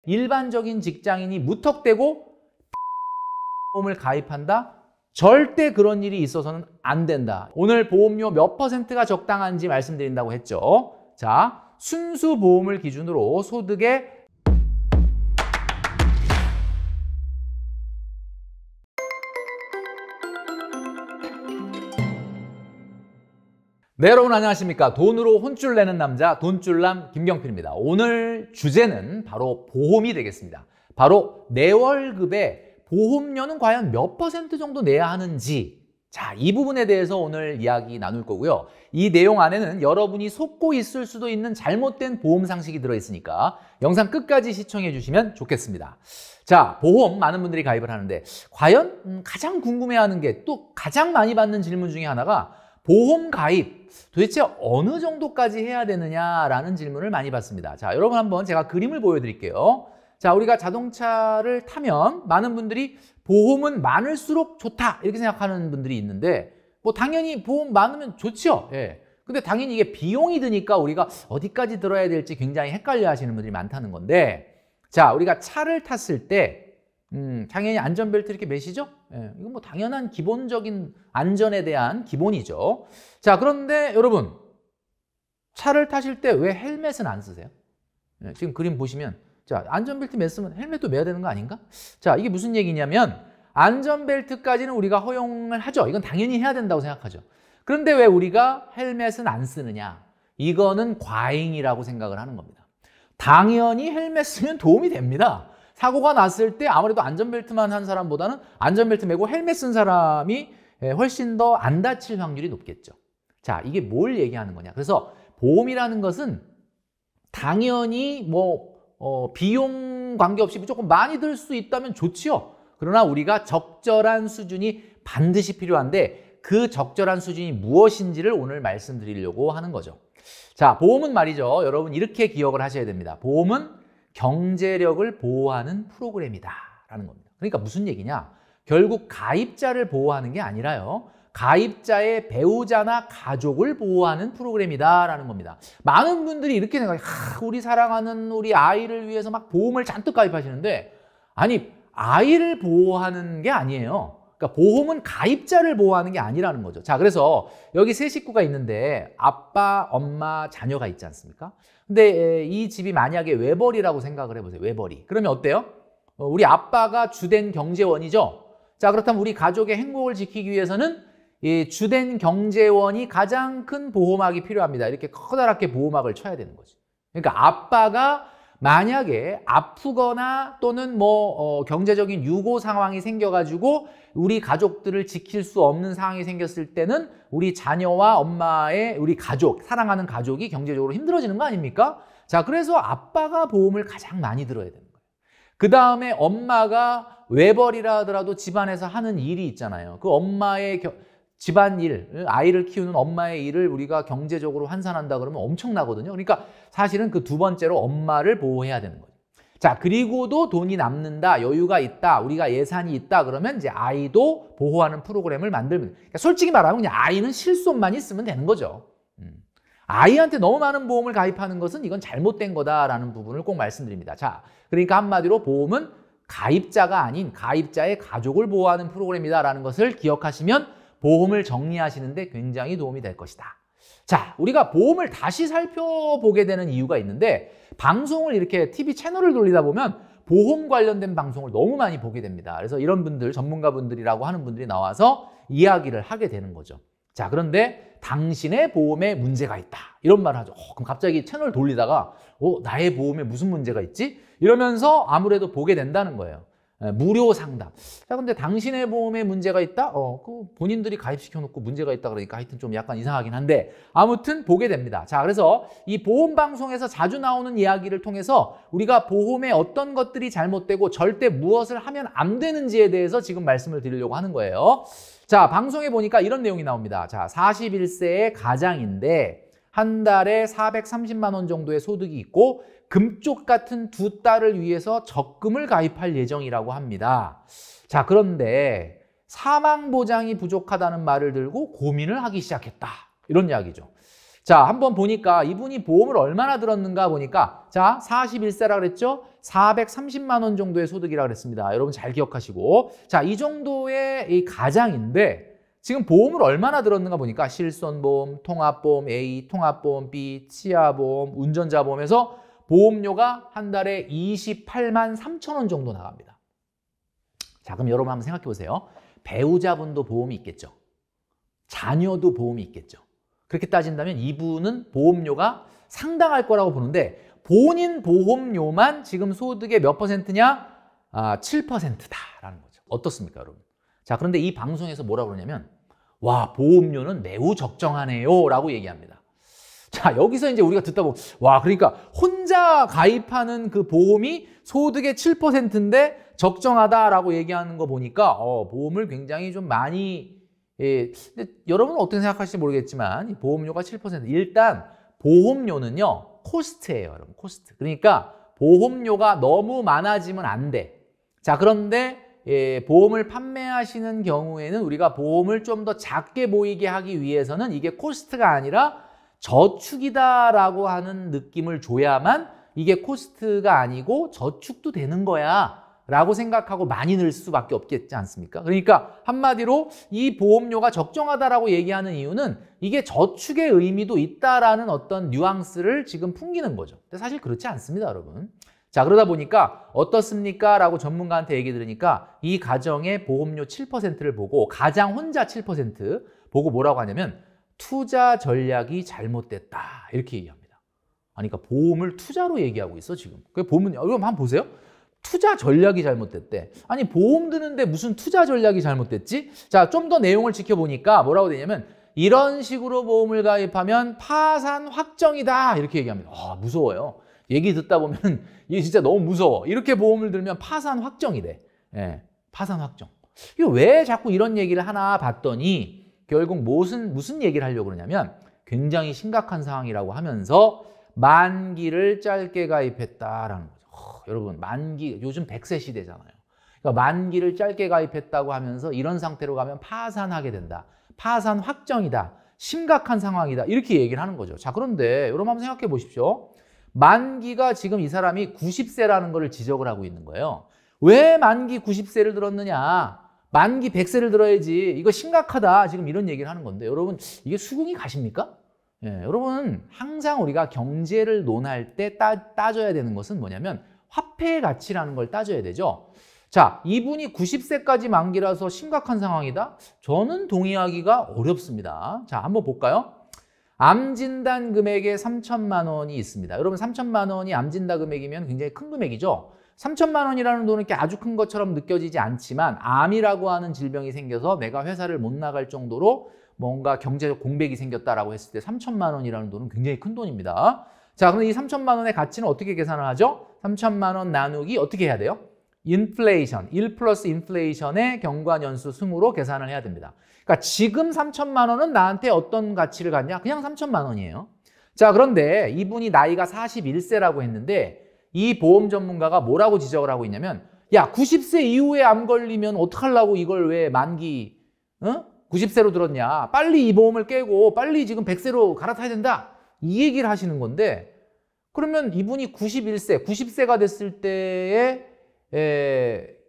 일반적인 직장인이 무턱대고 보험을 가입한다? 절대 그런 일이 있어서는 안 된다. 오늘 보험료 몇 %가 적당한지 말씀드린다고 했죠. 자, 순수 보험을 기준으로 소득의 네, 여러분 안녕하십니까. 돈으로 혼쭐 내는 남자 돈줄남 김경필입니다. 오늘 주제는 바로 보험이 되겠습니다. 바로 내 월급에 보험료는 과연 몇 % 정도 내야 하는지, 자, 이 부분에 대해서 오늘 이야기 나눌 거고요. 이 내용 안에는 여러분이 속고 있을 수도 있는 잘못된 보험 상식이 들어있으니까 영상 끝까지 시청해 주시면 좋겠습니다. 자, 보험 많은 분들이 가입을 하는데 과연 가장 궁금해하는 게, 또 가장 많이 받는 질문 중에 하나가 보험 가입 도대체 어느 정도까지 해야 되느냐라는 질문을 많이 받습니다. 자, 여러분 한번 제가 그림을 보여드릴게요. 자, 우리가 자동차를 타면 많은 분들이 보험은 많을수록 좋다 이렇게 생각하는 분들이 있는데, 뭐 당연히 보험 많으면 좋죠. 예. 근데 당연히 이게 비용이 드니까 우리가 어디까지 들어야 될지 굉장히 헷갈려 하시는 분들이 많다는 건데, 자, 우리가 차를 탔을 때 당연히 안전벨트 이렇게 매시죠? 예, 이건 뭐 당연한 기본적인 안전에 대한 기본이죠. 자, 그런데 여러분, 차를 타실 때 왜 헬멧은 안 쓰세요? 예, 지금 그림 보시면, 자, 안전벨트 맸으면 헬멧도 매야 되는 거 아닌가? 자, 이게 무슨 얘기냐면, 안전벨트까지는 우리가 허용을 하죠. 이건 당연히 해야 된다고 생각하죠. 그런데 왜 우리가 헬멧은 안 쓰느냐? 이거는 과잉이라고 생각을 하는 겁니다. 당연히 헬멧 쓰면 도움이 됩니다. 사고가 났을 때 아무래도 안전벨트만 한 사람보다는 안전벨트 매고 헬멧 쓴 사람이 훨씬 더 안 다칠 확률이 높겠죠. 자, 이게 뭘 얘기하는 거냐? 그래서 보험이라는 것은 당연히 비용 관계없이 조금 많이 들 수 있다면 좋지요. 그러나 우리가 적절한 수준이 반드시 필요한데, 그 적절한 수준이 무엇인지를 오늘 말씀드리려고 하는 거죠. 자, 보험은 말이죠. 여러분 이렇게 기억을 하셔야 됩니다. 보험은 경제력을 보호하는 프로그램이다 라는 겁니다. 그러니까 무슨 얘기냐? 결국 가입자를 보호하는 게 아니라요, 가입자의 배우자나 가족을 보호하는 프로그램이다 라는 겁니다. 많은 분들이 이렇게 생각해요. 우리 사랑하는 우리 아이를 위해서 막 보험을 잔뜩 가입하시는데, 아니, 아이를 보호하는 게 아니에요. 그러니까 보험은 가입자를 보호하는 게 아니라는 거죠. 자, 그래서 여기 세 식구가 있는데 아빠, 엄마, 자녀가 있지 않습니까? 근데 이 집이 만약에 외벌이라고 생각을 해보세요. 외벌이. 그러면 어때요? 우리 아빠가 주된 경제원이죠. 자, 그렇다면 우리 가족의 행복을 지키기 위해서는 이 주된 경제원이 가장 큰 보호막이 필요합니다. 이렇게 커다랗게 보호막을 쳐야 되는 거죠. 그러니까 아빠가 만약에 아프거나 또는 경제적인 유고 상황이 생겨가지고 우리 가족들을 지킬 수 없는 상황이 생겼을 때는 우리 자녀와 엄마의 우리 가족, 사랑하는 가족이 경제적으로 힘들어지는 거 아닙니까? 자, 그래서 아빠가 보험을 가장 많이 들어야 되는 거예요. 그 다음에 엄마가 외벌이라 하더라도 집안에서 하는 일이 있잖아요. 그 엄마의 집안일, 아이를 키우는 엄마의 일을 우리가 경제적으로 환산한다 그러면 엄청나거든요. 그러니까 사실은 그 두 번째로 엄마를 보호해야 되는 거죠. 자, 그리고도 돈이 남는다, 여유가 있다, 우리가 예산이 있다 그러면 이제 아이도 보호하는 프로그램을 만들면, 그러니까 솔직히 말하면 그냥 아이는 실손만 있으면 되는 거죠. 아이한테 너무 많은 보험을 가입하는 것은 이건 잘못된 거다라는 부분을 꼭 말씀드립니다. 자, 그러니까 한마디로 보험은 가입자가 아닌 가입자의 가족을 보호하는 프로그램이다라는 것을 기억하시면 보험을 정리하시는데 굉장히 도움이 될 것이다. 자, 우리가 보험을 다시 살펴보게 되는 이유가 있는데, 방송을 이렇게 TV 채널을 돌리다 보면 보험 관련된 방송을 너무 많이 보게 됩니다. 그래서 이런 분들, 전문가분들이라고 하는 분들이 나와서 이야기를 하게 되는 거죠. 자, 그런데 당신의 보험에 문제가 있다, 이런 말을 하죠. 그럼 갑자기 채널 돌리다가 나의 보험에 무슨 문제가 있지? 이러면서 아무래도 보게 된다는 거예요. 무료 상담. 자, 근데 당신의 보험에 문제가 있다? 그 본인들이 가입시켜 놓고 문제가 있다 그러니까 하여튼 좀 약간 이상하긴 한데, 아무튼 보게 됩니다. 자, 그래서 이 보험 방송에서 자주 나오는 이야기를 통해서 우리가 보험에 어떤 것들이 잘못되고 절대 무엇을 하면 안 되는지에 대해서 지금 말씀을 드리려고 하는 거예요. 자, 방송에 보니까 이런 내용이 나옵니다. 자, 41세의 가장인데 한 달에 430만 원 정도의 소득이 있고 금쪽 같은 두 딸을 위해서 적금을 가입할 예정이라고 합니다. 자, 그런데 사망보장이 부족하다는 말을 들고 고민을 하기 시작했다, 이런 이야기죠. 자, 한번 보니까 이분이 보험을 얼마나 들었는가 보니까 자, 41세라 그랬죠? 430만 원 정도의 소득이라 그랬습니다. 여러분 잘 기억하시고. 자, 이 정도의 이 가장인데 지금 보험을 얼마나 들었는가 보니까 실손보험, 통합보험 A, 통합보험 B, 치아보험, 운전자보험에서 보험료가 한 달에 28만 3천 원 정도 나갑니다. 자, 그럼 여러분 한번 생각해 보세요. 배우자분도 보험이 있겠죠. 자녀도 보험이 있겠죠. 그렇게 따진다면 이분은 보험료가 상당할 거라고 보는데 본인 보험료만 지금 소득의 몇 퍼센트냐? 7%다라는 거죠. 어떻습니까, 여러분? 자, 그런데 이 방송에서 뭐라고 그러냐면 와, 보험료는 매우 적정하네요 라고 얘기합니다. 자, 여기서 이제 우리가 듣다 보면 와, 그러니까 혼자 가입하는 그 보험이 소득의 7%인데 적정하다라고 얘기하는 거 보니까 보험을 굉장히 좀 많이 근데 여러분은 어떻게 생각하실지 모르겠지만 이 보험료가 7% 일단 보험료는요 코스트예요, 여러분. 코스트. 그러니까 보험료가 너무 많아지면 안 돼. 자, 그런데 보험을 판매하시는 경우에는 우리가 보험을 좀 더 작게 보이게 하기 위해서는 이게 코스트가 아니라 저축이다라고 하는 느낌을 줘야만 이게 코스트가 아니고 저축도 되는 거야 라고 생각하고 많이 늘 수밖에 없겠지 않습니까? 그러니까 한마디로 이 보험료가 적정하다라고 얘기하는 이유는 이게 저축의 의미도 있다라는 어떤 뉘앙스를 지금 풍기는 거죠. 근데 사실 그렇지 않습니다, 여러분. 자, 그러다 보니까 어떻습니까? 라고 전문가한테 얘기 들으니까 이 가정의 보험료 7%를 보고 가장 혼자 7% 보고 뭐라고 하냐면 투자 전략이 잘못됐다 이렇게 얘기합니다. 아니, 그러니까 보험을 투자로 얘기하고 있어 지금. 그 보면 여러분 한번 보세요. 투자 전략이 잘못됐대. 아니, 보험 드는데 무슨 투자 전략이 잘못됐지? 자, 좀 더 내용을 지켜보니까 뭐라고 되냐면 이런 식으로 보험을 가입하면 파산 확정이다 이렇게 얘기합니다. 무서워요. 얘기 듣다 보면 이게 진짜 너무 무서워. 이렇게 보험을 들면 파산 확정이래. 예, 파산 확정. 이거 왜 자꾸 이런 얘기를 하나 봤더니 결국 무슨 얘기를 하려고 그러냐면 굉장히 심각한 상황이라고 하면서 만기를 짧게 가입했다라는 거죠. 여러분, 만기, 요즘 100세 시대잖아요. 그러니까 만기를 짧게 가입했다고 하면서 이런 상태로 가면 파산하게 된다. 파산 확정이다. 심각한 상황이다. 이렇게 얘기를 하는 거죠. 자, 그런데 여러분 한번 생각해 보십시오. 만기가 지금 이 사람이 90세라는 걸 지적을 하고 있는 거예요. 왜 만기 90세를 들었느냐? 만기 100세를 들어야지. 이거 심각하다. 지금 이런 얘기를 하는 건데 여러분, 이게 수긍이 가십니까? 예, 여러분, 항상 우리가 경제를 논할 때 따져야 되는 것은 뭐냐면 화폐의 가치라는 걸 따져야 되죠. 자, 이분이 90세까지 만기라서 심각한 상황이다? 저는 동의하기가 어렵습니다. 자, 한번 볼까요? 암진단 금액에 3천만 원이 있습니다. 여러분, 3천만 원이 암진단 금액이면 굉장히 큰 금액이죠. 3천만 원이라는 돈은 이렇게 아주 큰 것처럼 느껴지지 않지만 암이라고 하는 질병이 생겨서 내가 회사를 못 나갈 정도로 뭔가 경제적 공백이 생겼다라고 했을 때 3천만 원이라는 돈은 굉장히 큰 돈입니다. 자, 그럼 이 3천만 원의 가치는 어떻게 계산을 하죠? 3천만 원 나누기 어떻게 해야 돼요? 인플레이션, 1 플러스 인플레이션의 경과년수 승으로 계산을 해야 됩니다. 그러니까 지금 3천만 원은 나한테 어떤 가치를 갖냐? 그냥 3천만 원이에요. 자, 그런데 이분이 나이가 41세라고 했는데 이 보험 전문가가 뭐라고 지적을 하고 있냐면 야, 90세 이후에 암 걸리면 어떡하려고 이걸 왜 만기 90세로 들었냐? 빨리 이 보험을 깨고 빨리 지금 100세로 갈아타야 된다. 이 얘기를 하시는 건데 그러면 이분이 91세, 90세가 됐을 때에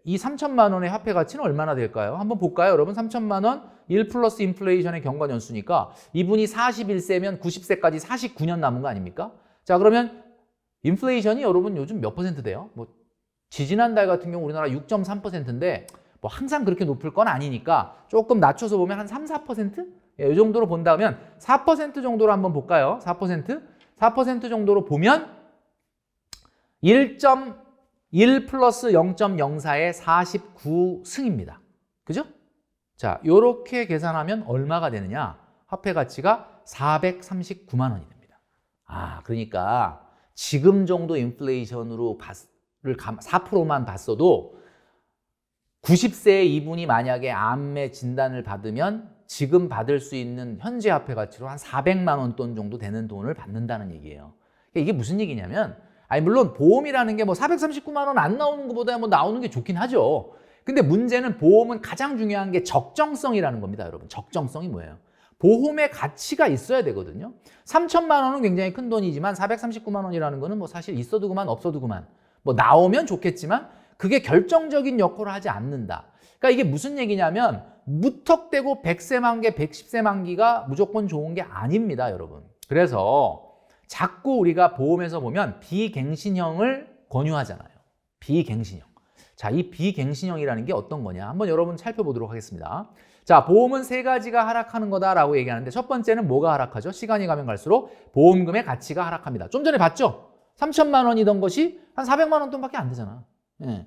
이 3천만 원의 화폐 가치는 얼마나 될까요? 한번 볼까요, 여러분? 3천만 원 1 플러스 인플레이션의 경과년수니까 이분이 41세면 90세까지 49년 남은 거 아닙니까? 자, 그러면 인플레이션이 여러분 요즘 몇 퍼센트 돼요? 뭐 지지난달 같은 경우 우리나라 6.3%인데 뭐 항상 그렇게 높을 건 아니니까 조금 낮춰서 보면 한 3, 4%? 이 정도로 본다면 4% 정도로 한번 볼까요? 4%? 4% 정도로 보면 1.1 플러스 0.04의 49승입니다. 그죠? 자, 요렇게 계산하면 얼마가 되느냐? 화폐 가치가 439만 원이 됩니다. 그러니까 지금 정도 인플레이션으로 4%만 봤어도 90세에 이분이 만약에 암의 진단을 받으면 지금 받을 수 있는 현재 화폐 가치로 한 400만 원 돈 정도 되는 돈을 받는다는 얘기예요. 그러니까 이게 무슨 얘기냐면 물론 보험이라는 게 뭐 439만 원 안 나오는 것보다 뭐 나오는 게 좋긴 하죠. 근데 문제는 보험은 가장 중요한 게 적정성이라는 겁니다, 여러분. 적정성이 뭐예요? 보험의 가치가 있어야 되거든요. 3천만 원은 굉장히 큰 돈이지만 439만 원이라는 거는 뭐 사실 있어도 그만 없어도 그만. 뭐 나오면 좋겠지만 그게 결정적인 역할을 하지 않는다. 그러니까 이게 무슨 얘기냐면 무턱대고 100세 만기, 110세 만기가 무조건 좋은 게 아닙니다, 여러분. 그래서 자꾸 우리가 보험에서 보면 비갱신형을 권유하잖아요. 비갱신형. 자, 이 비갱신형이라는 게 어떤 거냐? 한번 여러분 살펴보도록 하겠습니다. 자, 보험은 세 가지가 하락하는 거다라고 얘기하는데 첫 번째는 뭐가 하락하죠? 시간이 가면 갈수록 보험금의 가치가 하락합니다. 좀 전에 봤죠? 3천만 원이던 것이 한 400만 원 돈밖에 안 되잖아. 예.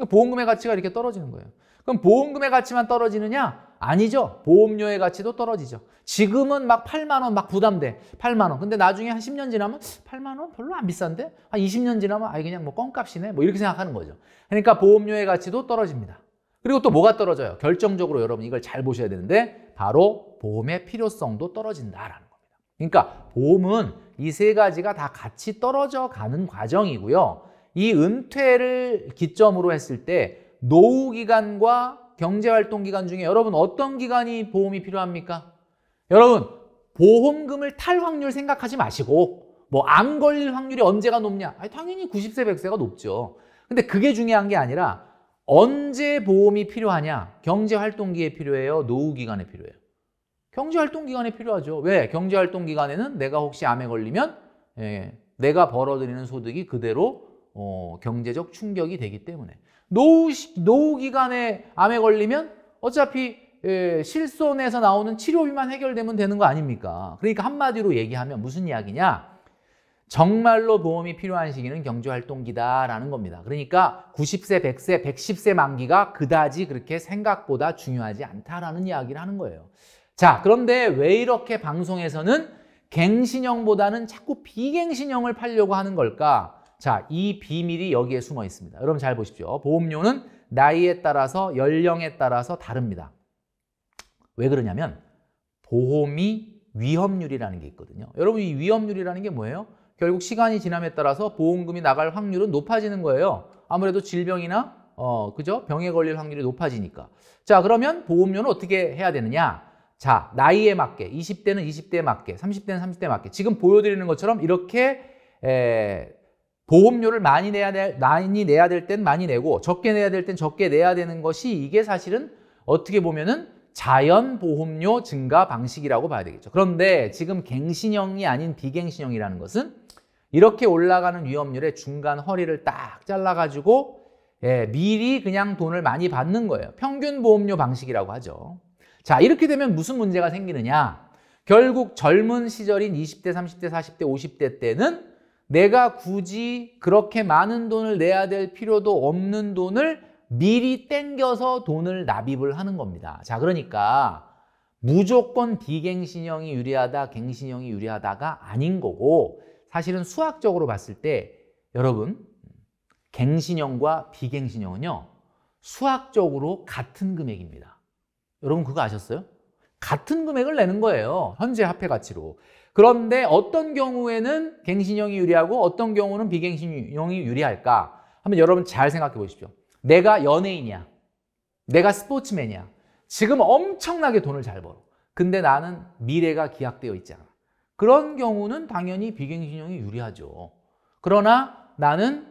보험금의 가치가 이렇게 떨어지는 거예요. 그럼 보험금의 가치만 떨어지느냐? 아니죠. 보험료의 가치도 떨어지죠. 지금은 막 8만 원 막 부담돼. 8만 원. 근데 나중에 한 10년 지나면 8만 원 별로 안 비싼데? 한 20년 지나면 아이 그냥 뭐 껌값이네. 뭐 이렇게 생각하는 거죠. 그러니까 보험료의 가치도 떨어집니다. 그리고 또 뭐가 떨어져요? 결정적으로 여러분 이걸 잘 보셔야 되는데 바로 보험의 필요성도 떨어진다라는 겁니다. 그러니까 보험은 이 세 가지가 다 같이 떨어져 가는 과정이고요. 이 은퇴를 기점으로 했을 때 노후 기간과 경제활동 기간 중에 여러분 어떤 기간이 보험이 필요합니까? 여러분 보험금을 탈 확률 생각하지 마시고 뭐 암 걸릴 확률이 언제가 높냐? 아니, 당연히 90세, 100세가 높죠. 근데 그게 중요한 게 아니라 언제 보험이 필요하냐? 경제활동기에 필요해요? 노후 기간에 필요해요? 경제활동 기간에 필요하죠. 왜? 경제활동 기간에는 내가 혹시 암에 걸리면 내가 벌어들이는 소득이 그대로 경제적 충격이 되기 때문에 노후 기간에 암에 걸리면 어차피 실손에서 나오는 치료비만 해결되면 되는 거 아닙니까? 그러니까 한마디로 얘기하면 무슨 이야기냐? 정말로 보험이 필요한 시기는 경제활동기다라는 겁니다. 그러니까 90세, 100세, 110세 만기가 그다지 그렇게 생각보다 중요하지 않다라는 이야기를 하는 거예요. 자, 그런데 왜 이렇게 방송에서는 갱신형보다는 자꾸 비갱신형을 팔려고 하는 걸까? 자, 이 비밀이 여기에 숨어 있습니다. 여러분 잘 보십시오. 보험료는 나이에 따라서 연령에 따라서 다릅니다. 왜 그러냐면 보험이 위험률이라는 게 있거든요. 여러분 이 위험률이라는 게 뭐예요? 결국 시간이 지남에 따라서 보험금이 나갈 확률은 높아지는 거예요. 아무래도 질병이나 그죠? 병에 걸릴 확률이 높아지니까. 자, 그러면 보험료는 어떻게 해야 되느냐? 자, 나이에 맞게 20대는 20대에 맞게 30대는 30대에 맞게 지금 보여드리는 것처럼 이렇게 보험료를 많이 내야 될 땐 많이 내고 적게 내야 될 땐 적게 내야 되는 것이 이게 사실은 어떻게 보면은 자연 보험료 증가 방식이라고 봐야 되겠죠. 그런데 지금 갱신형이 아닌 비갱신형이라는 것은 이렇게 올라가는 위험률의 중간 허리를 딱 잘라가지고 미리 그냥 돈을 많이 받는 거예요. 평균 보험료 방식이라고 하죠. 자, 이렇게 되면 무슨 문제가 생기느냐? 결국 젊은 시절인 20대, 30대, 40대, 50대 때는 내가 굳이 그렇게 많은 돈을 내야 될 필요도 없는 돈을 미리 땡겨서 돈을 납입을 하는 겁니다. 자, 그러니까 무조건 비갱신형이 유리하다, 갱신형이 유리하다가 아닌 거고 사실은 수학적으로 봤을 때 여러분 갱신형과 비갱신형은요 수학적으로 같은 금액입니다. 여러분 그거 아셨어요? 같은 금액을 내는 거예요. 현재 화폐 가치로. 그런데 어떤 경우에는 갱신형이 유리하고 어떤 경우는 비갱신형이 유리할까? 한번 여러분 잘 생각해 보십시오. 내가 연예인이야. 내가 스포츠맨이야. 지금 엄청나게 돈을 잘 벌어. 근데 나는 미래가 기약되어 있지 않아. 그런 경우는 당연히 비갱신형이 유리하죠. 그러나 나는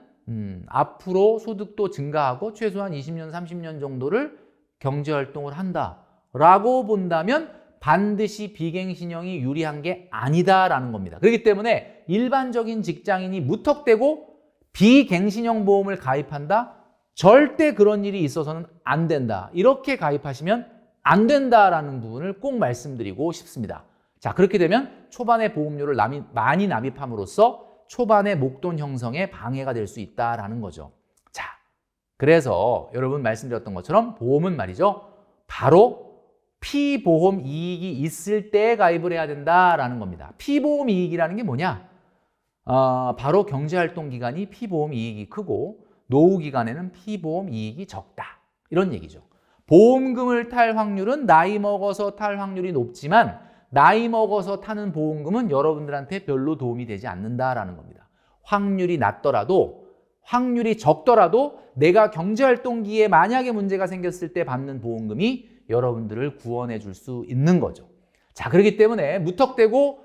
앞으로 소득도 증가하고 최소한 20년, 30년 정도를 경제활동을 한다라고 본다면 반드시 비갱신형이 유리한 게 아니다라는 겁니다. 그렇기 때문에 일반적인 직장인이 무턱대고 비갱신형 보험을 가입한다? 절대 그런 일이 있어서는 안 된다. 이렇게 가입하시면 안 된다라는 부분을 꼭 말씀드리고 싶습니다. 자, 그렇게 되면 초반에 보험료를 많이 납입함으로써 초반에 목돈 형성에 방해가 될 수 있다라는 거죠. 자, 그래서 여러분 말씀드렸던 것처럼 보험은 말이죠. 바로 피보험 이익이 있을 때 가입을 해야 된다라는 겁니다. 피보험 이익이라는 게 뭐냐? 바로 경제활동 기간이 피보험 이익이 크고 노후 기간에는 피보험 이익이 적다. 이런 얘기죠. 보험금을 탈 확률은 나이 먹어서 탈 확률이 높지만 나이 먹어서 타는 보험금은 여러분들한테 별로 도움이 되지 않는다라는 겁니다. 확률이 낮더라도 확률이 적더라도 내가 경제활동기에 만약에 문제가 생겼을 때 받는 보험금이 여러분들을 구원해 줄 수 있는 거죠. 자, 그렇기 때문에 무턱대고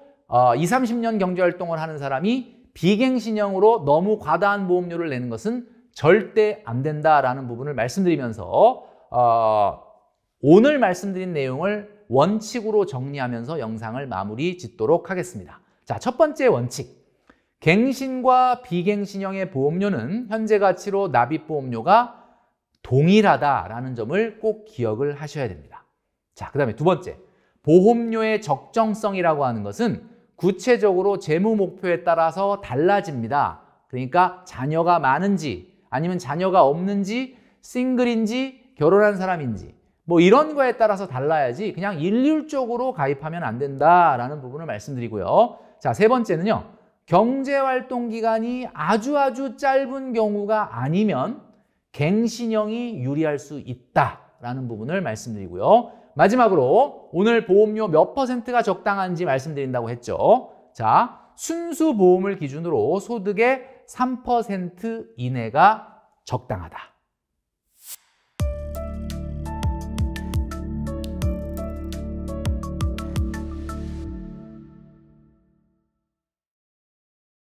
20, 30년 경제활동을 하는 사람이 비갱신형으로 너무 과다한 보험료를 내는 것은 절대 안 된다라는 부분을 말씀드리면서 오늘 말씀드린 내용을 원칙으로 정리하면서 영상을 마무리 짓도록 하겠습니다. 자, 첫 번째 원칙. 갱신과 비갱신형의 보험료는 현재 가치로 납입보험료가 동일하다라는 점을 꼭 기억을 하셔야 됩니다. 자, 그 다음에 두 번째. 보험료의 적정성이라고 하는 것은 구체적으로 재무 목표에 따라서 달라집니다. 그러니까 자녀가 많은지 아니면 자녀가 없는지 싱글인지 결혼한 사람인지 뭐 이런 거에 따라서 달라야지 그냥 일률적으로 가입하면 안 된다라는 부분을 말씀드리고요. 자, 세 번째는요. 경제활동 기간이 아주 짧은 경우가 아니면 갱신형이 유리할 수 있다라는 부분을 말씀드리고요. 마지막으로 오늘 보험료 몇 %가 적당한지 말씀드린다고 했죠. 자, 순수 보험을 기준으로 소득의 3% 이내가 적당하다.